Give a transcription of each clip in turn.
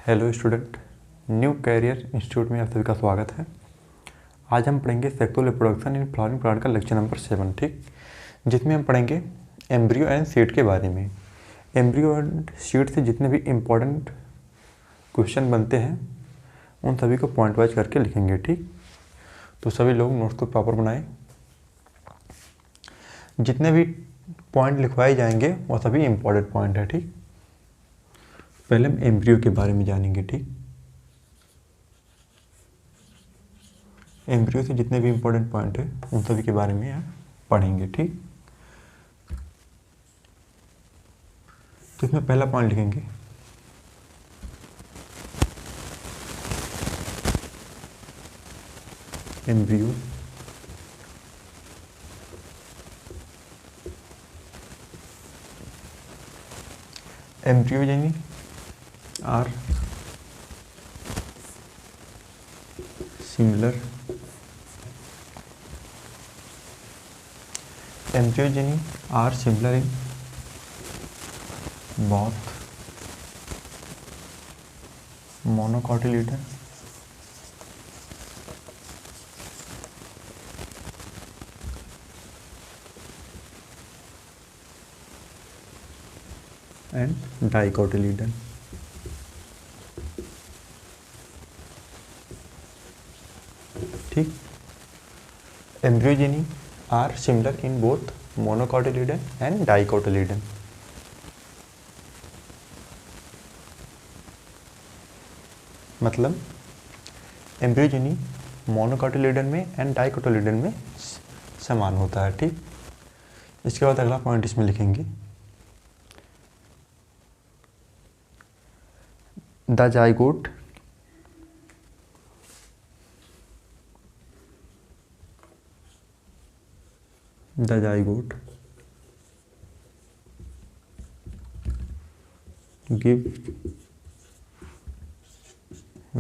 Hello student, new career institute में आप सभी का स्वागत है। आज हम पढ़ेंगे sexual reproduction in flowering plant का लेक्चर नंबर 7, ठीक, जिसमें हम पढ़ेंगे एम्ब्रियो एंड सीड के बारे में। एम्ब्रियो एंड सीड से जितने भी इम्पोर्टेंट क्वेश्चन बनते हैं उन सभी को पॉइंट वाइज करके लिखेंगे, ठीक। तो सभी लोग नोट्स को प्रॉपर बनाएं। जितने भी पॉइंट लिखवाए जाएंगे वो सभी इम्पोर्टेंट पॉइंट है, ठीक। पहले हम एम्ब्रियो के बारे में जानेंगे, ठीक। एम्ब्रियो से जितने भी इम्पोर्टेंट पॉइंट है उन सभी के बारे में पढ़ेंगे, ठीक। तो इसमें पहला पॉइंट लिखेंगे embryo embryogeny are similar embryogeny are similar in both monocotyledon and dicotyledon. ठीक, embryogeny are similar in both monocotyledon and dicotyledon. मतलब एम्ब्रियोजेनी मोनोकोटिलीडन में एंड डाइकोटिलीडन में समान होता है, ठीक। इसके बाद अगला पॉइंट इसमें लिखेंगे the zygote give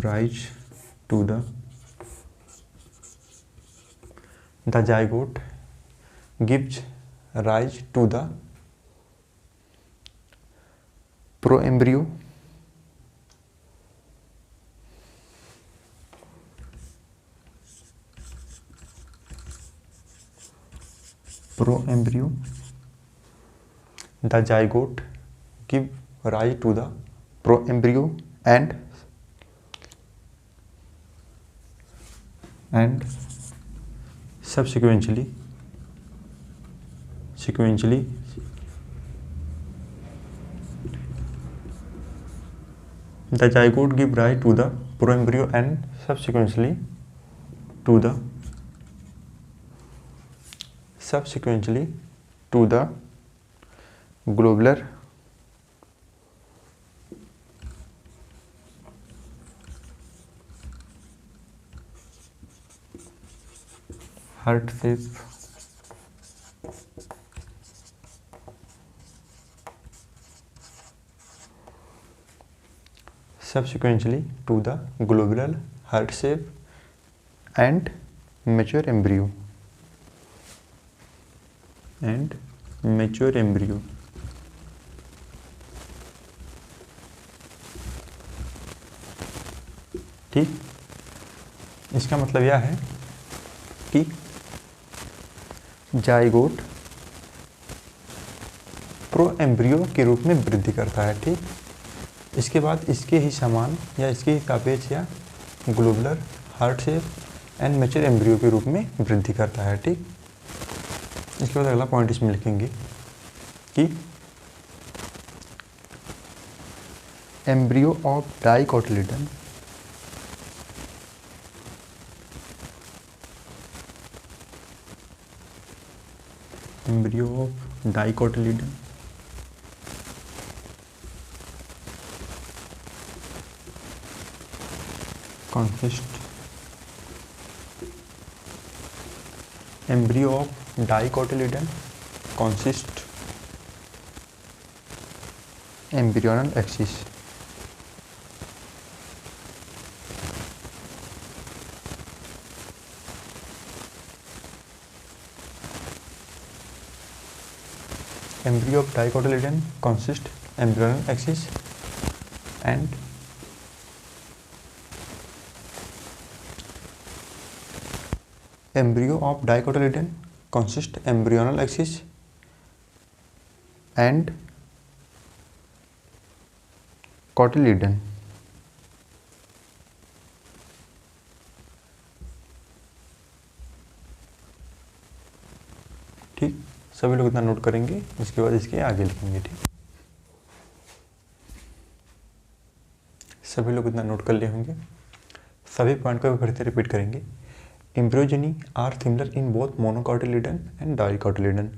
rise to the zygote gives rise to the proembryo the zygote give rise to the proembryo and subsequently the zygote give rise to the proembryo and subsequently to the globular heart shape subsequently to the globular heart shape and mature embryo ठीक। इसका मतलब यह है कि zygote प्रोएम्ब्रियो के रूप में वृद्धि करता है, ठीक। इसके बाद इसके ही समान या इसके ही सापेक्ष या globular heart shape and mature embryo के रूप में वृद्धि करता है, ठीक। इसके बाद अगला पॉइंट इसमें लिखेंगे कि embryo of dicotyledon consist embryo of dicotyledon consist embryonal axis embryo of dicotyledon consist embryonal axis and embryo of dicotyledon consist embryonal axis and cotyledon. ठीक, सभी लोग इतना नोट करेंगे, उसके बाद इसके आगे लिखेंगे। ठीक, सभी लोग इतना नोट कर लिए होंगे। सभी पॉइंट को फिर से रिपीट करेंगे। Embryogeny are similar in both monocotyledon and dicotyledon,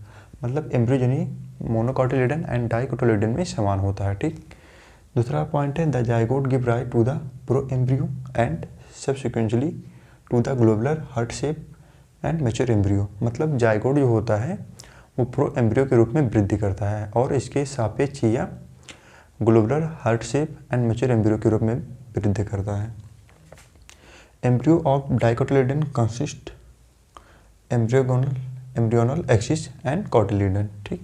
मतलब एम्ब्रियोजेनी मोनोकॉटिलिडन एंड डाइकोटिलिडन में समान होता है। ठीक, दूसरा पॉइंट है the zygote give rise to the proembryo and subsequently to the globular heart shape and mature embryo, मतलब zygote जो होता है वो प्रो एम्ब्रियो के रूप में वृद्धि करता है और इसके सापेक्ष या globular heart shape and mature embryo के रूप में वृद्धि करता है। Embryo of dicotyledon consist embryonal axis and cotyledon. ठीक,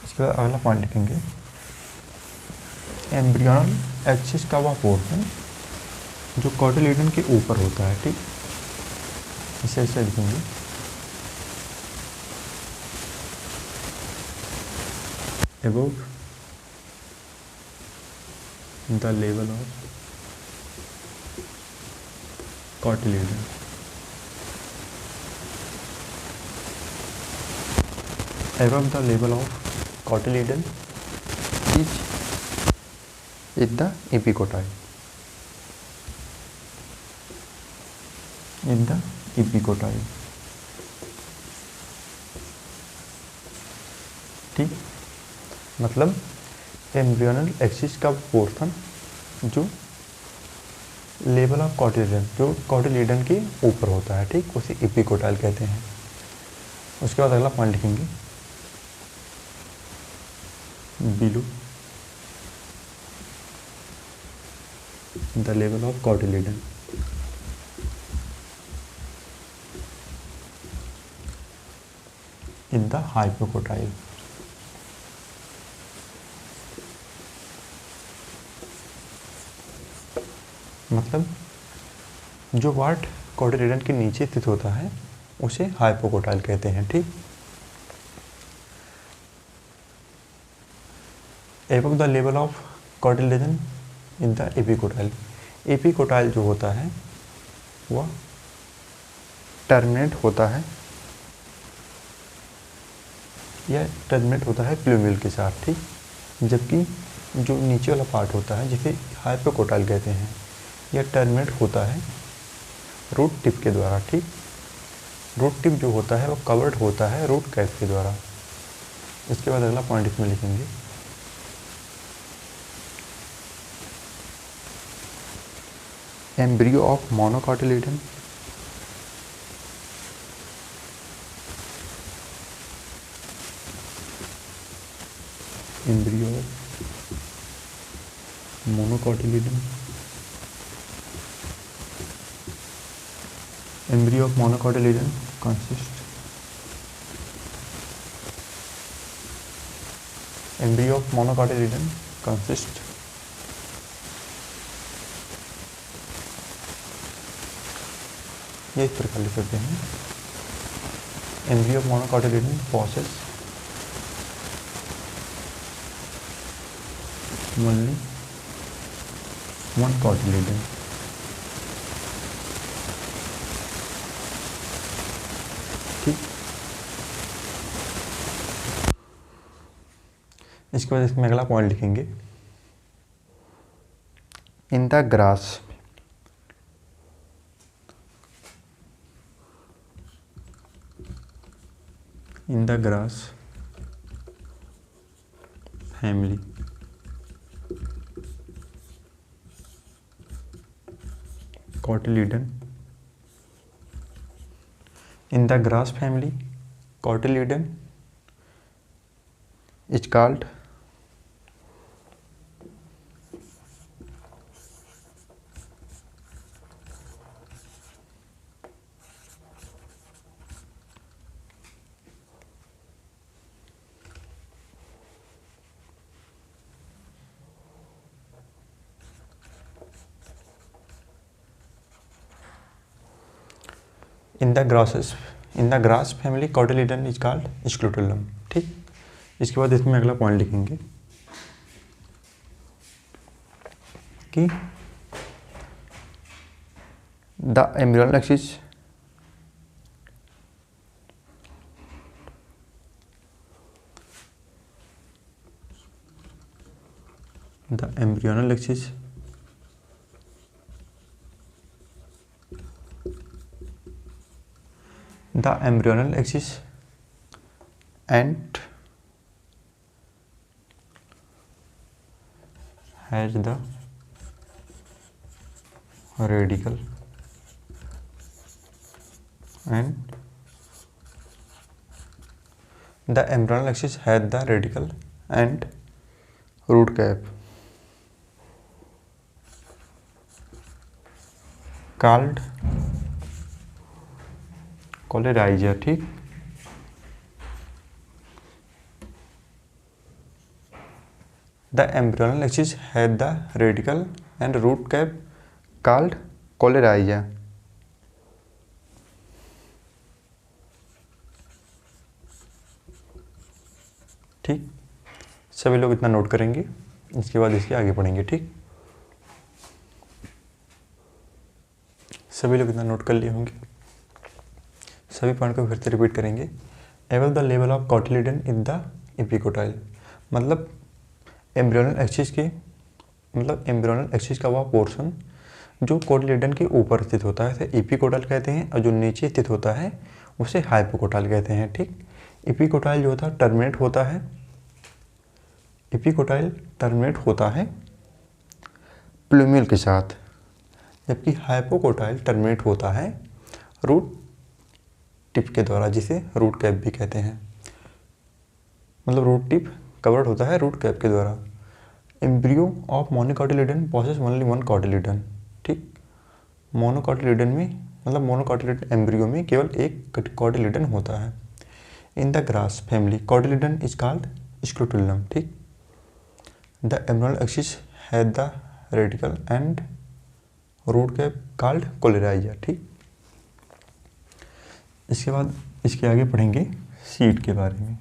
इसके बाद अगला पॉइंट लिखेंगे। एम्ब्रियोनल एक्सिस का वह पोर्शन जो कोटिलिडन के ऊपर होता है। ठीक, इसे ऐसे लिखेंगे। above the level of cotyledon, above the level of cotyledon is the epicotyle, in the epicotyle। ठीक, मतलब एम्ब्रियोनल एक्सिस का पोर्शन जो लेवल ऑफ कोटिलिडन, जो कोटिलिडन के ऊपर होता है। ठीक, उसे एपिकोटाइल कहते हैं। उसके बाद अगला पॉइंट लिखेंगे below the level of cotyledon, in the hypocotyl. मतलब जो पार्ट कोटिलिडन के नीचे स्थित होता है उसे हाइपोकोटाइल कहते हैं। ठीक, above the level of cotyledon in the epicotyl. Epicotyl जो होता है वह टर्मिनेट होता है या टर्मिनेट होता है प्लूमियल के साथ। ठीक, जबकि जो नीचे वाला पार्ट होता है जिसे हाइपोकोटाइल कहते हैं यह टर्मिनेट होता है रूट टिप के द्वारा। ठीक, रूट टिप जो होता है वह कवर्ड होता है रूट कैप के द्वारा। इसके बाद अगला पॉइंट इसमें लिखेंगे embryo of मोनोकॉटिलिडन embryo मोनोकॉटिलिडन, embryo of monocotyledon consist embryo of monocotyledon consist ये इस प्रकार लिख सकते हैं embryo of monocotyledon possess only one cotyledon। इसके बाद इसमें अगला पॉइंट लिखेंगे in the grass family cotyledon, in the grass family cotyledon is called in the grass family cotyledon is called scutellum. ठीक, इसके बाद इसमें अगला पॉइंट लिखेंगे कि the embryonal axis the embryonal axis and has the radical and the embryonal axis has the radical and root cap called coleorhiza. ठीक, the embryonal axis has the radicle and root cap called coleorhiza. ठीक, सभी लोग इतना note करेंगे, इसके बाद इसके आगे पढ़ेंगे। ठीक, सभी लोग इतना नोट कर लिए होंगे। सभी पॉइंट को फिर से रिपीट करेंगे। Above the level of cotyledon in the epicotyl, मतलब एम्ब्रियोनल एक्सिस का वह पोर्शन जो कोटिलिडन के ऊपर स्थित होता है उसे एपिकोटाइल कहते हैं, और जो नीचे स्थित होता है उसे हाइपोकोटाइल कहते हैं। ठीक, एपिकोटाइल जो होता है टर्मिनेट होता है, एपिकोटाइल टर्मिनेट होता है प्लूम्यूल के साथ, जबकि हाइपोकोटाइल टर्मिनेट होता है रूट टिप के द्वारा, जिसे रूट कैप भी कहते हैं। मतलब रूट टिप कवर्ड होता है रूट कैप के द्वारा। Embryo of monocotyledon possess only one cotyledon. ठीक, मोनोकोटिलिडन में मतलब मोनोकोटिलिडन एम्ब्रियो में केवल एक कोटिलिडन होता है। In the grass family cotyledon is called scutellum. ठीक, the embryonal axis has the radicle and root cap called coleorhiza. ठीक, इसके बाद इसके आगे पढ़ेंगे सीड के बारे में।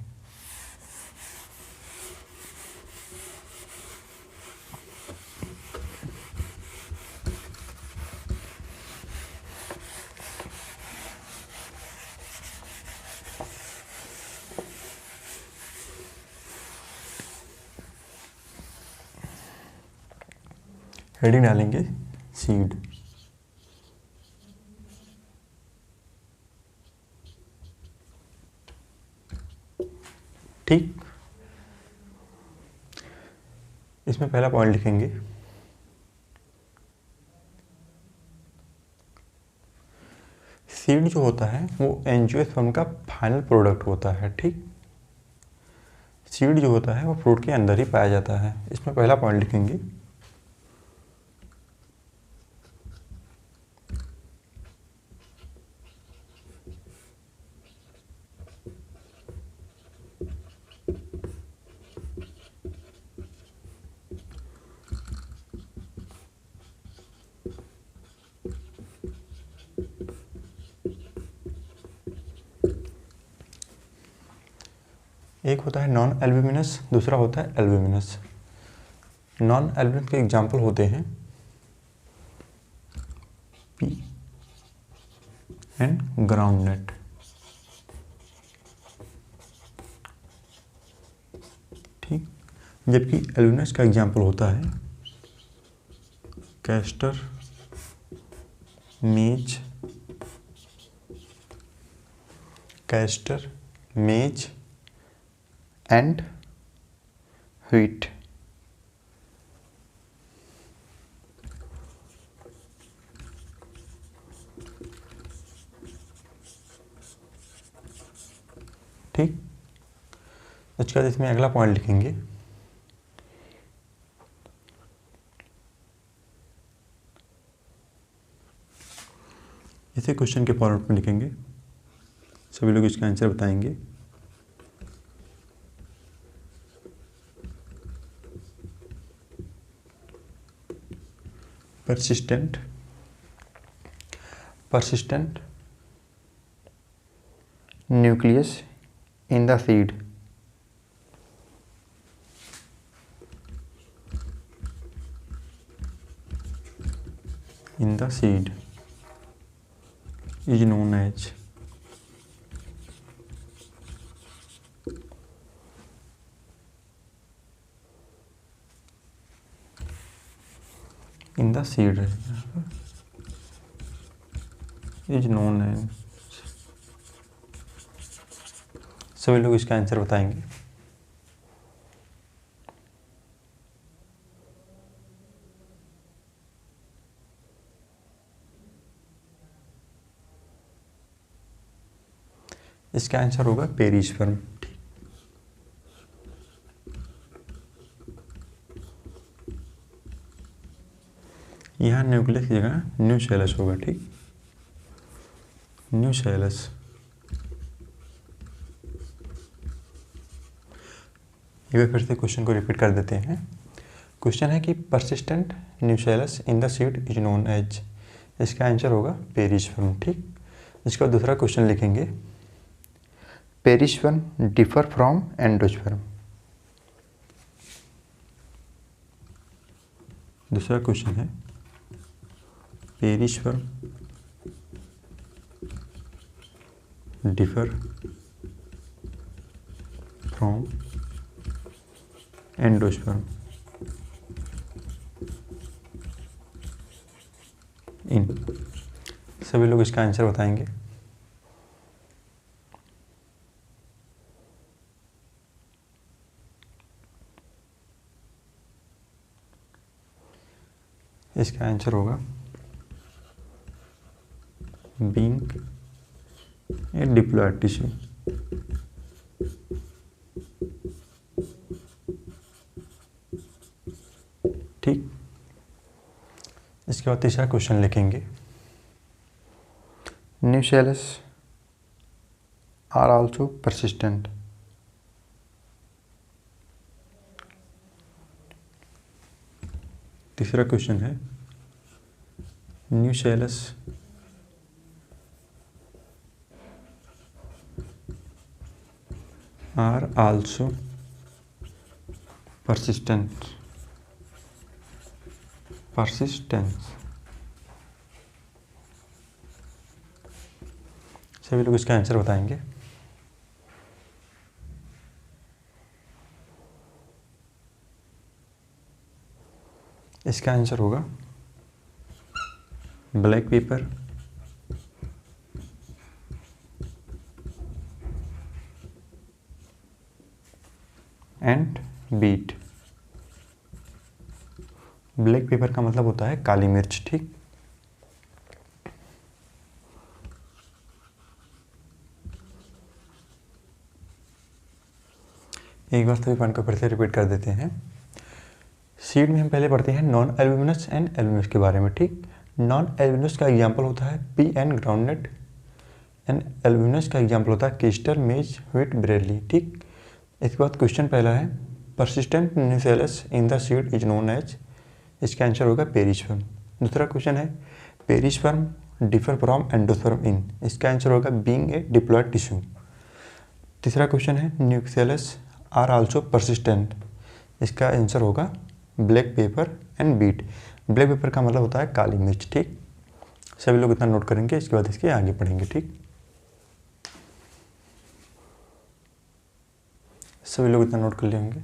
हेडिंग डालेंगे सीड। ठीक, इसमें पहला पॉइंट लिखेंगे सीड जो होता है वो एंजियोस्पर्म का फाइनल प्रोडक्ट होता है। ठीक, सीड जो होता है वो फ्रूट के अंदर ही पाया जाता है। इसमें पहला पॉइंट लिखेंगे एक होता है नॉन एल्ब्यूमिनस, दूसरा होता है एल्ब्यूमिनस। नॉन एल्ब्यूमिनस के एग्जाम्पल होते हैं पी एंड ग्राउंडनट। ठीक, जबकि एल्ब्यूमिनस का एग्जाम्पल होता है कैस्टर, मेज एंड व्हीट। ठीक, उसके बाद इसमें अगला पॉइंट लिखेंगे इसे क्वेश्चन के फॉर्मेट में लिखेंगे। सभी लोग इसका आंसर बताएंगे। persistent nucleus in the seed. In the seed is known as in the seed is known as। सभी लोग इसका आंसर बताएंगे। इसका आंसर होगा पेरिस्पर्म। यहाँ न्यूक्लियस की जगह न्यूसेलस होगा। ठीक, न्यूसेलस। ये फिर से क्वेश्चन को रिपीट कर देते हैं। क्वेश्चन है कि persistent nucellus in the seed is known as. इसका आंसर होगा पेरिस्पर्म। ठीक, इसका दूसरा क्वेश्चन लिखेंगे, पेरिस्पर्म डिफर फ्रॉम एंडोस्पर्म। दूसरा क्वेश्चन है, perisperm differ from endosperm in. सभी लोग इसका आंसर बताएंगे। इसका आंसर होगा बीइंग ए डिप्लॉयड टिश्यू। ठीक, इसके बाद तीसरा क्वेश्चन लिखेंगे, न्यूसेलस आर आल्सो परसिस्टेंट। तीसरा क्वेश्चन है, nucellus are also persistent। persistence। सभी लोग इसका आंसर बताएंगे। इसका आंसर होगा black pepper and beet. Black pepper का मतलब होता है काली मिर्च। ठीक, एक बार सभी पॉइंट को फिर से रिपीट कर देते हैं। सीड में हम पहले पढ़ते हैं नॉन एल्ब्यूमिनस एंड एल्ब्यूमिनस के बारे में। ठीक, नॉन एल्ब्यूमिनस का एग्जांपल होता है pea and groundnut and albuminous का एग्जांपल होता है क्रिस्टल मेज व्हीट ब्रेडली। ठीक, इसके बाद क्वेश्चन पहला है, persistent nucellus in the seed is known as. इसका आंसर होगा पेरिस्पर्म। दूसरा क्वेश्चन है, perisperm differ from endosperm in. इसका आंसर होगा बीइंग ए डिप्लॉयड टिश्यू। तीसरा क्वेश्चन है, न्यूसेलस आर आल्सो परसिस्टेंट। इसका आंसर होगा black pepper and beet. Black pepper का मतलब होता है काली मिर्च। ठीक, सभी लोग इतना नोट करेंगे, इसके बाद इसके आगे पढ़ेंगे। ठीक, सभी लोग इतना नोट कर लेंगे।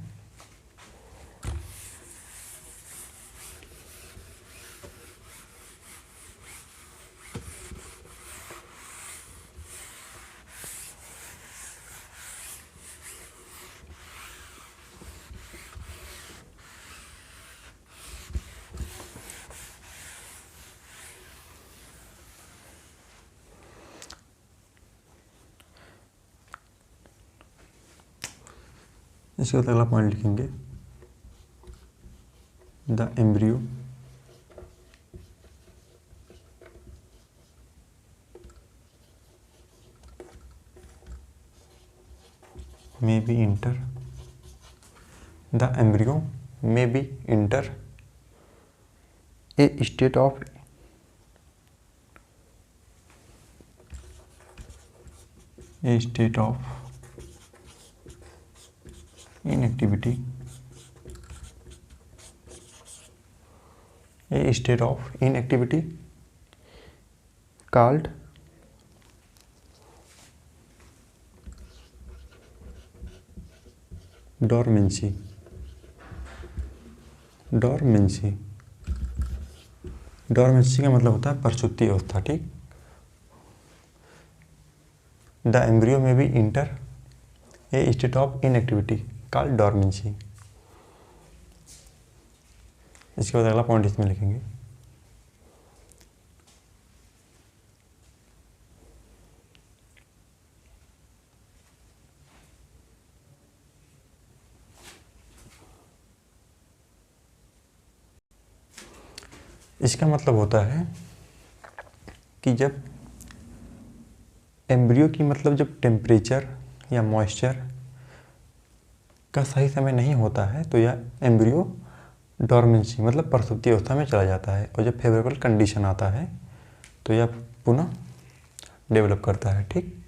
इसके बाद अगला पॉइंट लिखेंगे, the embryo may be enter the embryo may be enter a state of a state of inactivity, a state of inactivity called dormancy. Dormancy का मतलब होता है प्रसुप्ति अवस्था, ठीक। The embryo may be enter a state of inactivity called dormancy. इसके बाद अगला पॉइंट इसमें लिखेंगे, इसका मतलब होता है कि जब एम्ब्रियो की मतलब जब टेम्परेचर या मॉइस्चर का सही समय नहीं होता है तो यह एम्ब्रियो डॉर्मेंसी मतलब प्रसुप्ति अवस्था में चला जाता है, और जब फेवरेबल कंडीशन आता है तो यह पुनः डेवलप करता है, ठीक।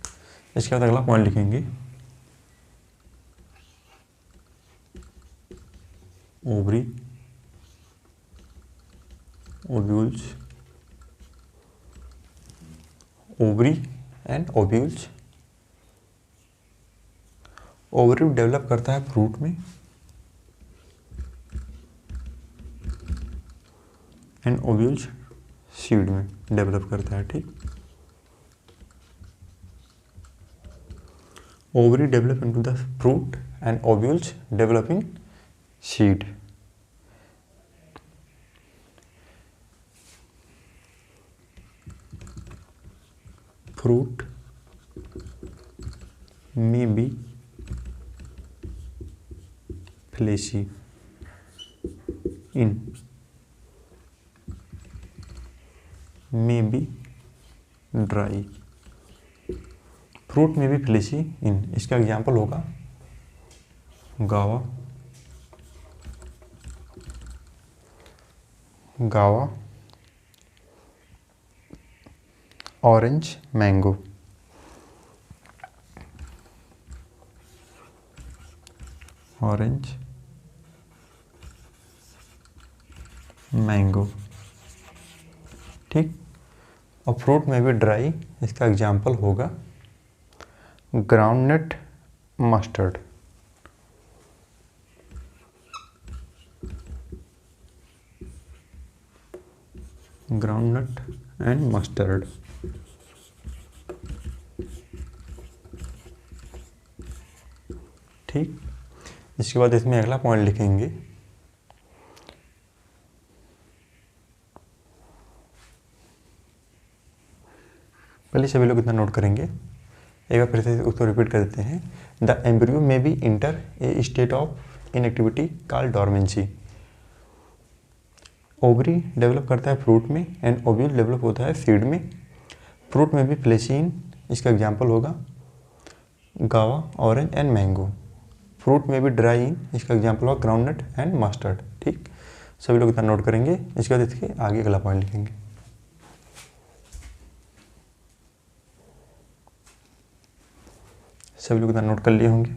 इसके बाद अगला पॉइंट लिखेंगे, ovary ovules, ovary and ovules. Ovary develop करता है फ्रूट में एंड ओव्यूल्स सीड में डेवलप करता है, ठीक। Ovary develop into the fruit and ovules develop in seed. Fruit may be fleshy in, may be dry। Fruit में भी fleshy इन, इसका एग्जाम्पल होगा गावा, गावा, ऑरेंज, मैंगो। ऑरेंज, मैंगो, ठीक। और फ्रूट में भी ड्राई, इसका एग्जाम्पल होगा groundnut, mustard. Groundnut and mustard, ठीक। इसके बाद इसमें अगला पॉइंट लिखेंगे, पहले सभी लोग इतना नोट करेंगे, एक बार फिर से उसको रिपीट कर देते हैं। The embryo may be enter a state of inactivity called dormancy. Ovary develop करता है फ्रूट में एंड ओव्यूल डेवलप होता है सीड में। फ्रूट में भी फ्लेशीन, इसका एग्जाम्पल होगा गावा, ऑरेंज एंड मैंगो। फ्रूट में भी ड्राई, इसका एग्जाम्पल होगा ग्राउंडनट एंड मस्टर्ड, ठीक। सभी लोग इतना नोट करेंगे। इसके बाद इसके आगे अगला पॉइंट लिखेंगे। सभी लोग इतना नोट कर लिए होंगे।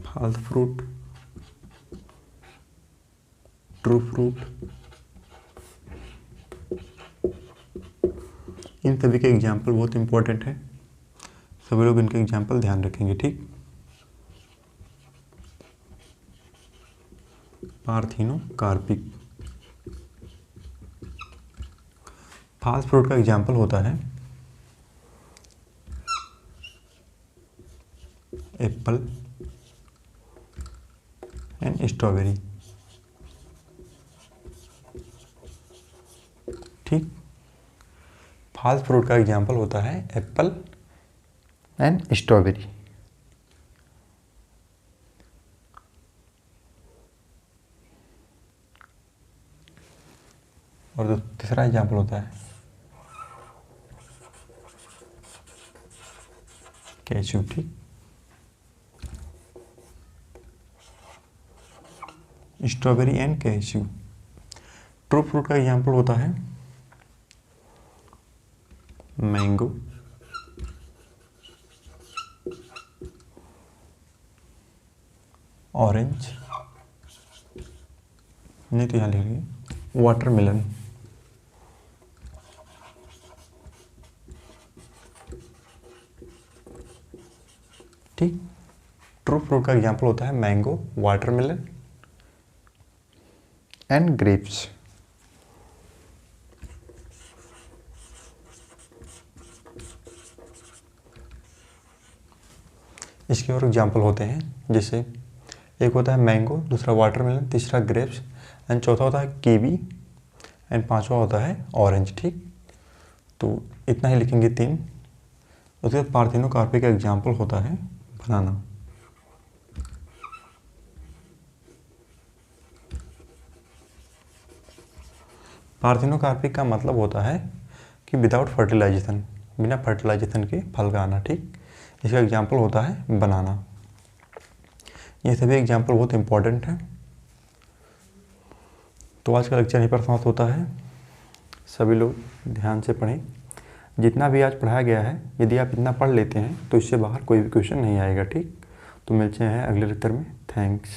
फाल्स फ्रूट, ट्रू फ्रूट, इन सभी के एग्जाम्पल बहुत इंपॉर्टेंट है, सभी लोग इनके एग्जाम्पल ध्यान रखेंगे, ठीक। पार्थिनोकार्पिक, फाल्स फ्रूट का एग्जाम्पल होता है एप्पल एंड स्ट्रॉबेरी, ठीक। फाल्स फ्रूट का एग्जाम्पल होता है एप्पल एंड स्ट्रॉबेरी। और जो तीसरा एग्जाम्पल होता है कैशू। ठीक, strawberry and cashew. True fruit का एग्जाम्पल होता है मैंगो, ऑरेंज, नहीं तो यहाँ लिख लीजिए वाटरमेलन। ठीक, ट्रू फ्रूट का एग्जाम्पल होता है मैंगो, वाटरमेलन एंड ग्रेप्स। इसके और एग्जाम्पल होते हैं, जैसे एक होता है मैंगो, दूसरा वाटरमेलन, तीसरा ग्रेप्स एंड चौथा होता है कीवी एंड पांचवा होता है ऑरेंज। ठीक, तो इतना ही लिखेंगे 3। उसके बाद पार्थिनोकार्पी का एग्जाम्पल होता है बनाना। पार्थिनोकार्पिक का मतलब होता है कि विदाउट फर्टिलाइजेशन, बिना फर्टिलाइजेशन के फल का आना। ठीक, इसका एग्जाम्पल होता है बनाना। ये सभी एग्जाम्पल बहुत इंपॉर्टेंट हैं। तो आज का लेक्चर यहीं पर समाप्त होता है। सभी लोग ध्यान से पढ़ें। जितना भी आज पढ़ाया गया है, यदि आप इतना पढ़ लेते हैं तो इससे बाहर कोई भी क्वेश्चन नहीं आएगा। ठीक, तो मिलते हैं अगले लेक्चर में। थैंक्स।